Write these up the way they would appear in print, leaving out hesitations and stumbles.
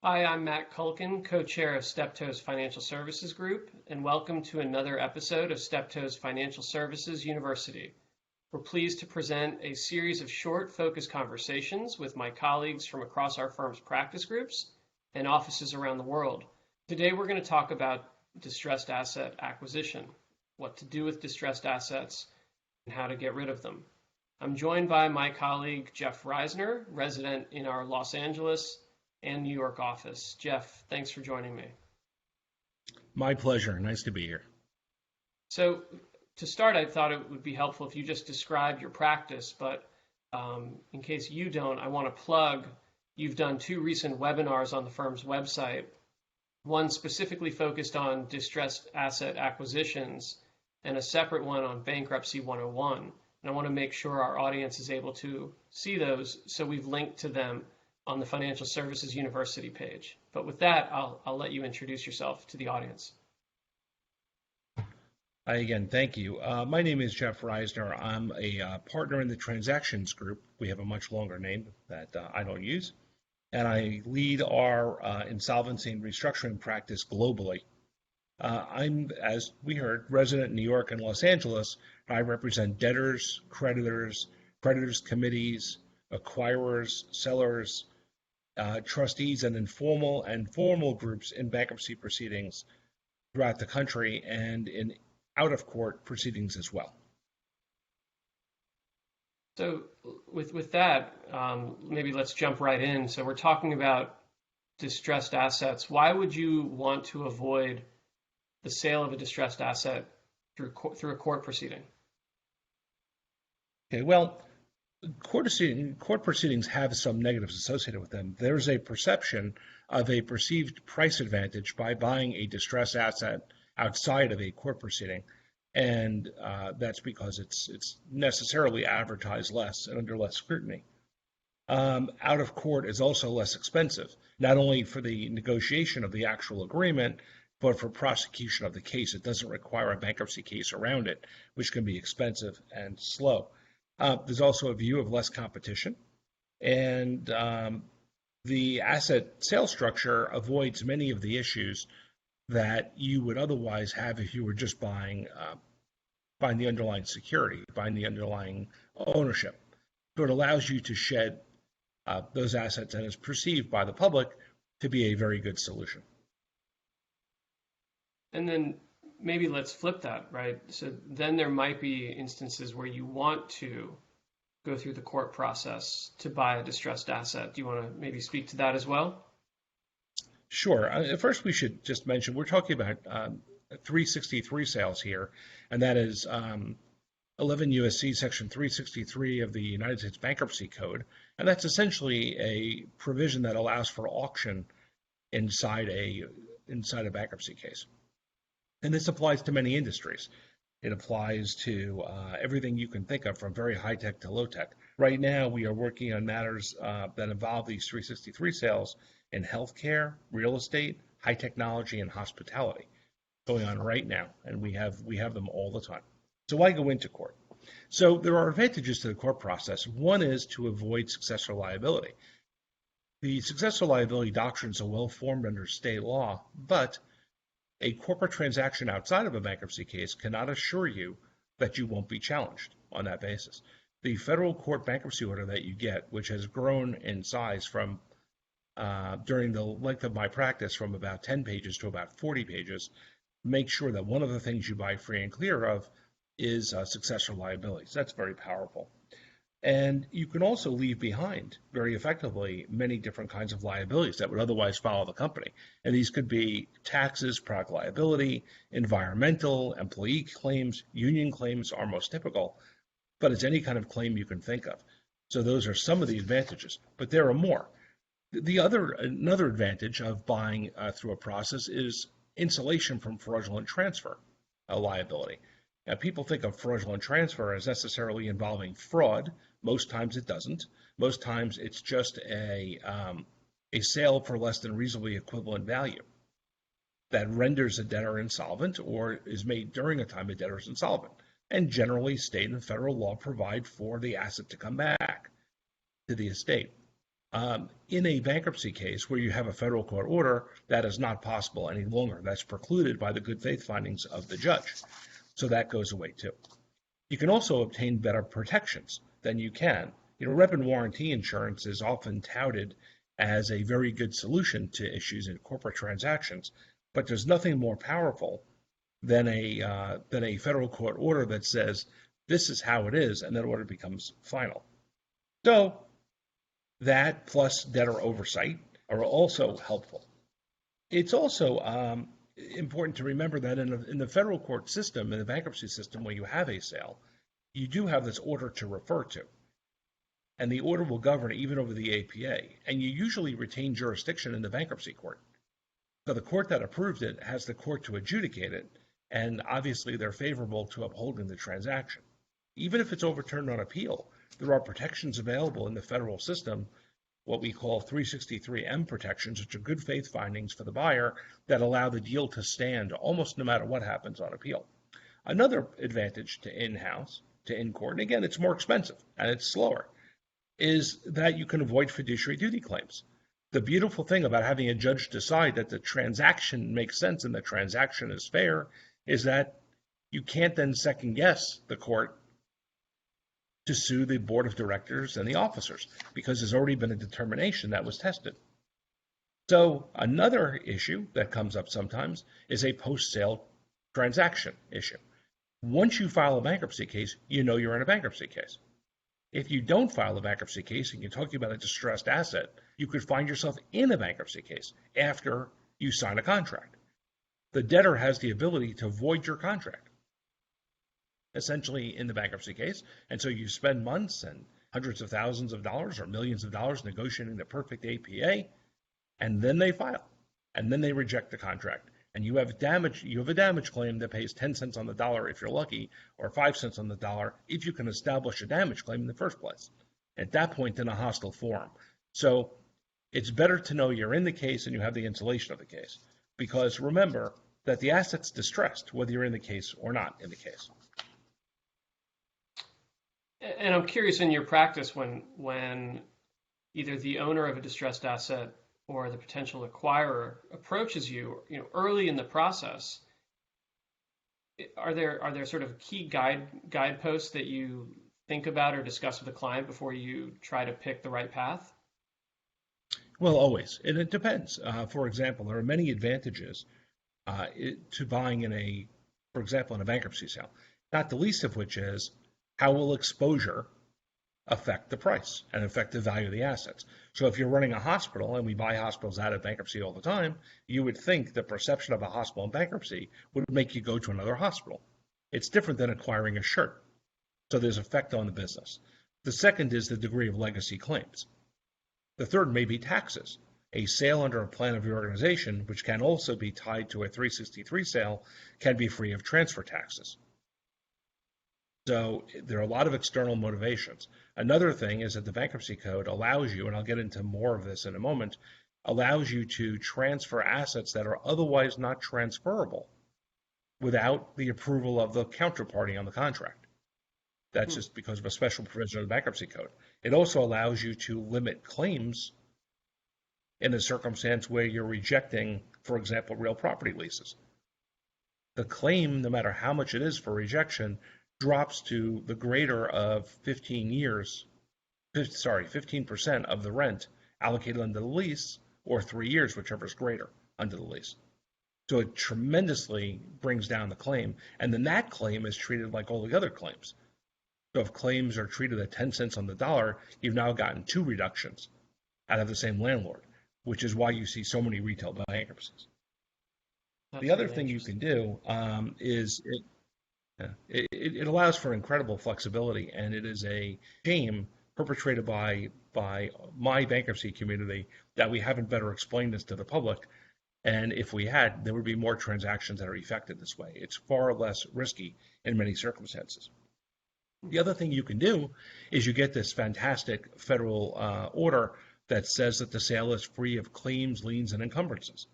Hi, I'm Matt Culkin, co-chair of Steptoe's Financial Services Group, and welcome to another episode of Steptoe's Financial Services University. We're pleased to present a series of short, focused conversations with my colleagues from across our firm's practice groups and offices around the world. Today, we're going to talk about distressed asset acquisition, what to do with distressed assets, and how to get rid of them. I'm joined by my colleague, Jeff Reisner, resident in our Los Angeles and New York office. Jeff, thanks for joining me. My pleasure. Nice to be here. So to start, I thought it would be helpful if you just described your practice, but in case you don't, I want to plug, you've done two recent webinars on the firm's website, one specifically focused on distressed asset acquisitions and a separate one on Bankruptcy 101. And I want to make sure our audience is able to see those, so we've linked to them on the Financial Services University page. But with that, I'll let you introduce yourself to the audience. Hi again, thank you. My name is Jeff Reisner. I'm a partner in the Transactions Group. We have a much longer name that I don't use. And I lead our insolvency and restructuring practice globally. I'm, as we heard, resident in New York and Los Angeles. I represent debtors, creditors committees, acquirers, sellers, trustees, and informal and formal groups in bankruptcy proceedings throughout the country and in out-of-court proceedings as well. So with that, maybe let's jump right in. So we're talking about distressed assets. Why would you want to avoid the sale of a distressed asset through a court proceeding? Okay, well, court proceedings have some negatives associated with them. There's a perception of a perceived price advantage by buying a distressed asset outside of a court proceeding, and that's because it's necessarily advertised less and under less scrutiny. Out of court is also less expensive, not only for the negotiation of the actual agreement, but for prosecution of the case. It doesn't require a bankruptcy case around it, which can be expensive and slow. There's also a view of less competition, and the asset sale structure avoids many of the issues that you would otherwise have if you were just buying the underlying security, buying the underlying ownership. So it allows you to shed those assets, and is perceived by the public to be a very good solution. And then maybe let's flip that, right? So then there might be instances where you want to go through the court process to buy a distressed asset. Do you want to maybe speak to that as well? Sure. First, we should just mention we're talking about 363 sales here, and that is 11 U.S.C. Section 363 of the United States Bankruptcy Code, and that's essentially a provision that allows for auction inside a bankruptcy case. And this applies to many industries. It applies to everything you can think of, from very high-tech to low-tech. Right now, we are working on matters that involve these 363 sales in healthcare, real estate, high technology, and hospitality going on right now, and we have them all the time. So why go into court? So there are advantages to the court process. One is to avoid successor liability. The successor liability doctrines are well formed under state law, but a corporate transaction outside of a bankruptcy case cannot assure you that you won't be challenged on that basis. The federal court bankruptcy order that you get, which has grown in size from during the length of my practice from about 10 pages to about 40 pages, makes sure that one of the things you buy free and clear of is successor liability. So that's very powerful. And you can also leave behind, very effectively, many different kinds of liabilities that would otherwise follow the company. And these could be taxes, product liability, environmental, employee claims, union claims are most typical, but it's any kind of claim you can think of. So those are some of the advantages, but there are more. Another advantage of buying through a process is insulation from fraudulent transfer liability. Now, people think of fraudulent transfer as necessarily involving fraud. Most times it doesn't. Most times it's just a sale for less than reasonably equivalent value that renders a debtor insolvent or is made during a time a debtor is insolvent. And generally, state and federal law provide for the asset to come back to the estate. In a bankruptcy case where you have a federal court order, that is not possible any longer. That's precluded by the good faith findings of the judge. So that goes away too. You can also obtain better protections than you can. Rep and warranty insurance is often touted as a very good solution to issues in corporate transactions, but there's nothing more powerful than a federal court order that says this is how it is, and that order becomes final. So that plus debtor oversight are also helpful. It's also important to remember that in the federal court system, in the bankruptcy system, where you have a sale, you do have this order to refer to. And the order will govern even over the APA. And you usually retain jurisdiction in the bankruptcy court. So the court that approved it has the court to adjudicate it, and obviously they're favorable to upholding the transaction. Even if it's overturned on appeal, there are protections available in the federal system, what we call 363M protections, which are good faith findings for the buyer that allow the deal to stand almost no matter what happens on appeal. Another advantage to in-house, to in-court, and again, it's more expensive and it's slower, is that you can avoid fiduciary duty claims. The beautiful thing about having a judge decide that the transaction makes sense and the transaction is fair is that you can't then second guess the court to sue the board of directors and the officers because there's already been a determination that was tested. So another issue that comes up sometimes is a post-sale transaction issue. Once you file a bankruptcy case, you know you're in a bankruptcy case. If you don't file a bankruptcy case and you're talking about a distressed asset, you could find yourself in a bankruptcy case after you sign a contract. The debtor has the ability to void your contract, essentially in the bankruptcy case. And so you spend months and hundreds of thousands of dollars or millions of dollars negotiating the perfect APA, and then they file, and then they reject the contract. And you have a damage claim that pays 10 cents on the dollar if you're lucky, or 5 cents on the dollar if you can establish a damage claim in the first place. At that point, in a hostile forum. So it's better to know you're in the case and you have the insulation of the case. Because remember that the asset's distressed, whether you're in the case or not in the case. And I'm curious, in your practice, when either the owner of a distressed asset or the potential acquirer approaches you, early in the process, are there sort of key guideposts that you think about or discuss with the client before you try to pick the right path? Well, always, and it depends. For example, there are many advantages to buying for example, in a bankruptcy sale. Not the least of which is how will exposure affect the price and affect the value of the assets. So if you're running a hospital, and we buy hospitals out of bankruptcy all the time, you would think the perception of a hospital in bankruptcy would make you go to another hospital. It's different than acquiring a shirt. So there's effect on the business. The second is the degree of legacy claims. The third may be taxes. A sale under a plan of reorganization, which can also be tied to a 363 sale, can be free of transfer taxes. So there are a lot of external motivations. Another thing is that the bankruptcy code allows you, and I'll get into more of this in a moment, allows you to transfer assets that are otherwise not transferable without the approval of the counterparty on the contract. That's just because of a special provision of the bankruptcy code. It also allows you to limit claims in a circumstance where you're rejecting, for example, real property leases. The claim, no matter how much it is for rejection, drops to the greater of 15% of the rent allocated under the lease, or 3 years, whichever is greater under the lease. So it tremendously brings down the claim, and then that claim is treated like all the other claims. So if claims are treated at 10 cents on the dollar, you've now gotten 2 reductions out of the same landlord, which is why you see so many retail bankruptcies. The other thing you can do is it allows for incredible flexibility, and it is a shame perpetrated by my bankruptcy community that we haven't better explained this to the public. And if we had, there would be more transactions that are effected this way. It's far less risky in many circumstances. The other thing you can do is you get this fantastic federal order that says that the sale is free of claims, liens, and encumbrances.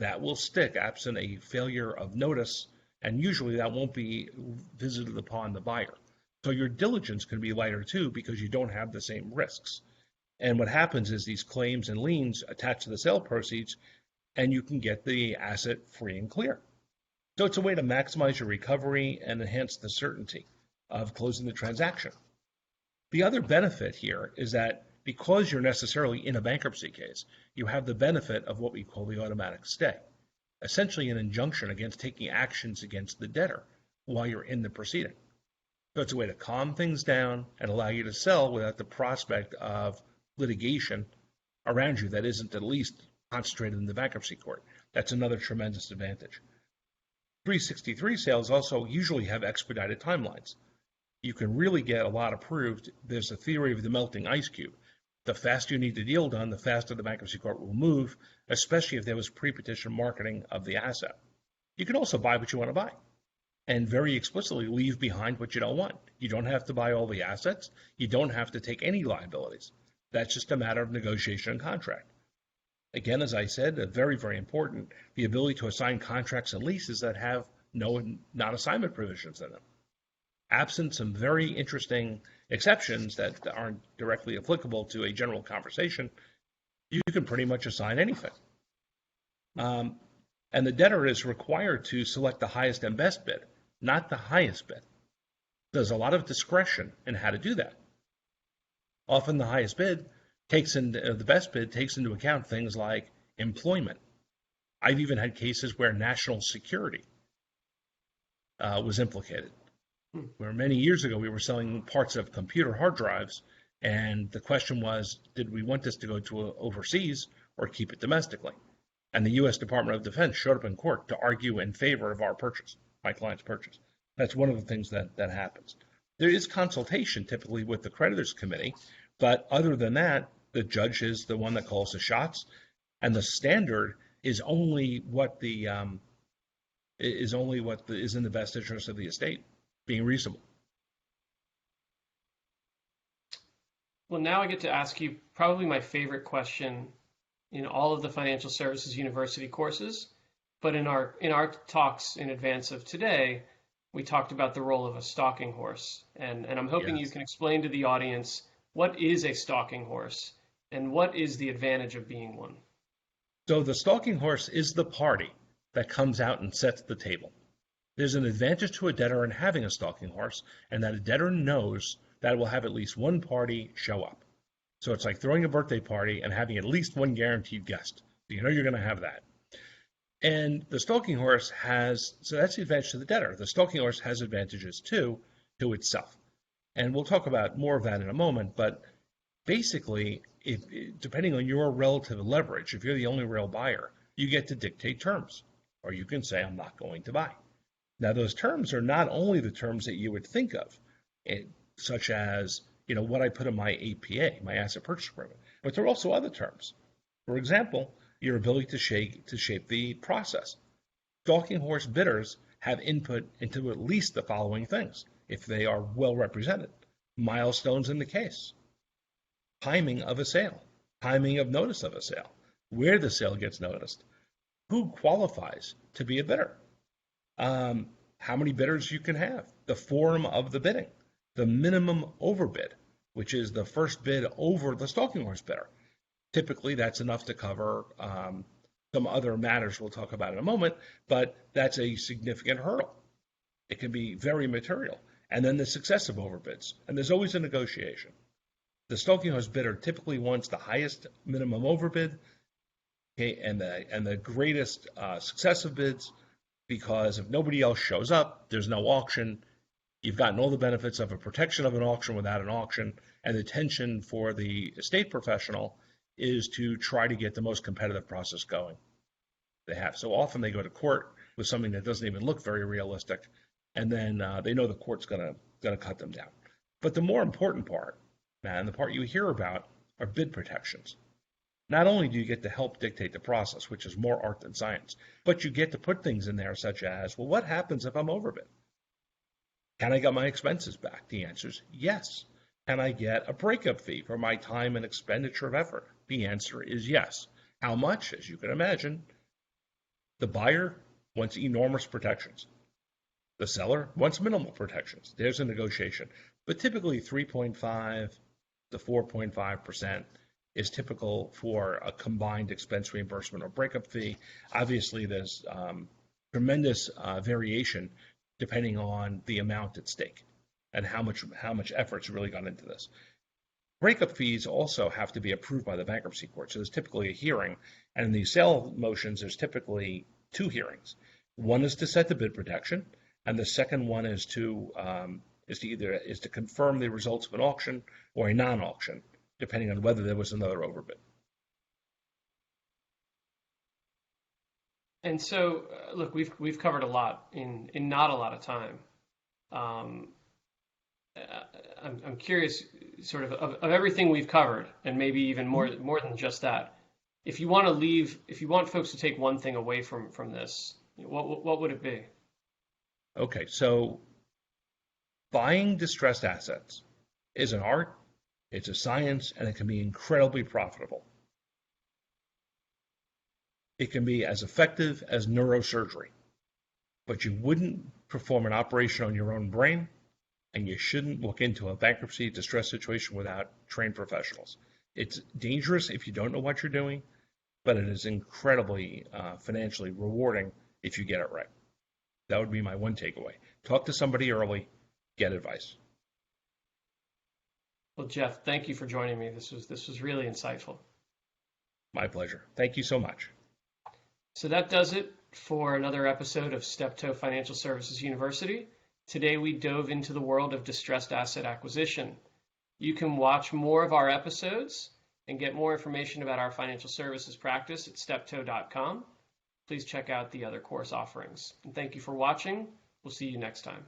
That will stick absent a failure of notice, and usually that won't be visited upon the buyer. So your diligence can be lighter too because you don't have the same risks. And what happens is these claims and liens attach to the sale proceeds, and you can get the asset free and clear. So it's a way to maximize your recovery and enhance the certainty of closing the transaction. The other benefit here is that because you're necessarily in a bankruptcy case, you have the benefit of what we call the automatic stay, essentially an injunction against taking actions against the debtor while you're in the proceeding. So it's a way to calm things down and allow you to sell without the prospect of litigation around you that isn't at least concentrated in the bankruptcy court. That's another tremendous advantage. 363 sales also usually have expedited timelines. You can really get a lot approved. There's a theory of the melting ice cube. The faster you need the deal done, the faster the bankruptcy court will move, especially if there was pre-petition marketing of the asset. You can also buy what you want to buy and very explicitly leave behind what you don't want. You don't have to buy all the assets. You don't have to take any liabilities. That's just a matter of negotiation and contract. Again, as I said, very, very important, the ability to assign contracts and leases that have no non-assignment provisions in them. Absent some very interesting exceptions that aren't directly applicable to a general conversation, you can pretty much assign anything. And the debtor is required to select the highest and best bid, not the highest bid. There's a lot of discretion in how to do that. Often the highest bid the best bid takes into account things like employment. I've even had cases where national security was implicated. Where many years ago we were selling parts of computer hard drives, and the question was, did we want this to go to overseas or keep it domestically? And the U.S. Department of Defense showed up in court to argue in favor of our purchase, my client's purchase. That's one of the things that happens. There is consultation typically with the creditors committee, but other than that, the judge is the one that calls the shots, and the standard is only what is in the best interest of the estate, being reasonable. Well, now I get to ask you probably my favorite question in all of the Financial Services University courses, but in our talks in advance of today, we talked about the role of a stalking horse, and I'm hoping you can explain to the audience what is a stalking horse and what is the advantage of being one. So the stalking horse is the party that comes out and sets the table. There's an advantage to a debtor in having a stalking horse, and that a debtor knows that it will have at least one party show up. So it's like throwing a birthday party and having at least one guaranteed guest. So you know you're going to have that. And the stalking horse so that's the advantage to the debtor. The stalking horse has advantages too to itself. And we'll talk about more of that in a moment, but basically, depending on your relative leverage, if you're the only real buyer, you get to dictate terms, or you can say, I'm not going to buy. Now, those terms are not only the terms that you would think of, such as, what I put in my APA, my asset purchase agreement, but there are also other terms. For example, your ability to shape the process. Stalking horse bidders have input into at least the following things, if they are well represented. Milestones in the case, timing of a sale, timing of notice of a sale, where the sale gets noticed, who qualifies to be a bidder, how many bidders you can have, the form of the bidding, the minimum overbid, which is the first bid over the stalking horse bidder. Typically, that's enough to cover some other matters we'll talk about in a moment, but that's a significant hurdle. It can be very material. And then the successive overbids, and there's always a negotiation. The stalking horse bidder typically wants the highest minimum overbid, okay, and the greatest successive bids, because if nobody else shows up, there's no auction. You've gotten all the benefits of a protection of an auction without an auction, and the tension for the estate professional is to try to get the most competitive process going they have. So often they go to court with something that doesn't even look very realistic, and then they know the court's going to cut them down. But the more important part, and the part you hear about, are bid protections. Not only do you get to help dictate the process, which is more art than science, but you get to put things in there such as, well, what happens if I'm overbid? Can I get my expenses back? The answer is yes. Can I get a breakup fee for my time and expenditure of effort? The answer is yes. How much? As you can imagine, the buyer wants enormous protections. The seller wants minimal protections. There's a negotiation, but typically 3.5 to 4.5%. is typical for a combined expense reimbursement or breakup fee. Obviously, there's tremendous variation depending on the amount at stake and how much effort's really gone into this. Breakup fees also have to be approved by the bankruptcy court. So there's typically a hearing, and in these sale motions, there's typically two hearings. One is to set the bid protection, and the second one is to confirm the results of an auction or a non-auction, depending on whether there was another overbid. And so, look, we've covered a lot in not a lot of time. I'm curious, sort of everything we've covered, and maybe even more than just that. If you want folks to take one thing away from this, what would it be? Okay, so buying distressed assets is an art, it's a science, and it can be incredibly profitable. It can be as effective as neurosurgery, but you wouldn't perform an operation on your own brain, and you shouldn't look into a bankruptcy distress situation without trained professionals. It's dangerous if you don't know what you're doing, but it is incredibly financially rewarding if you get it right. That would be my one takeaway. Talk to somebody early, get advice. Well, Jeff, thank you for joining me. This was really insightful. My pleasure. Thank you so much. So that does it for another episode of Steptoe Financial Services University. Today we dove into the world of distressed asset acquisition. You can watch more of our episodes and get more information about our financial services practice at steptoe.com. Please check out the other course offerings. And thank you for watching. We'll see you next time.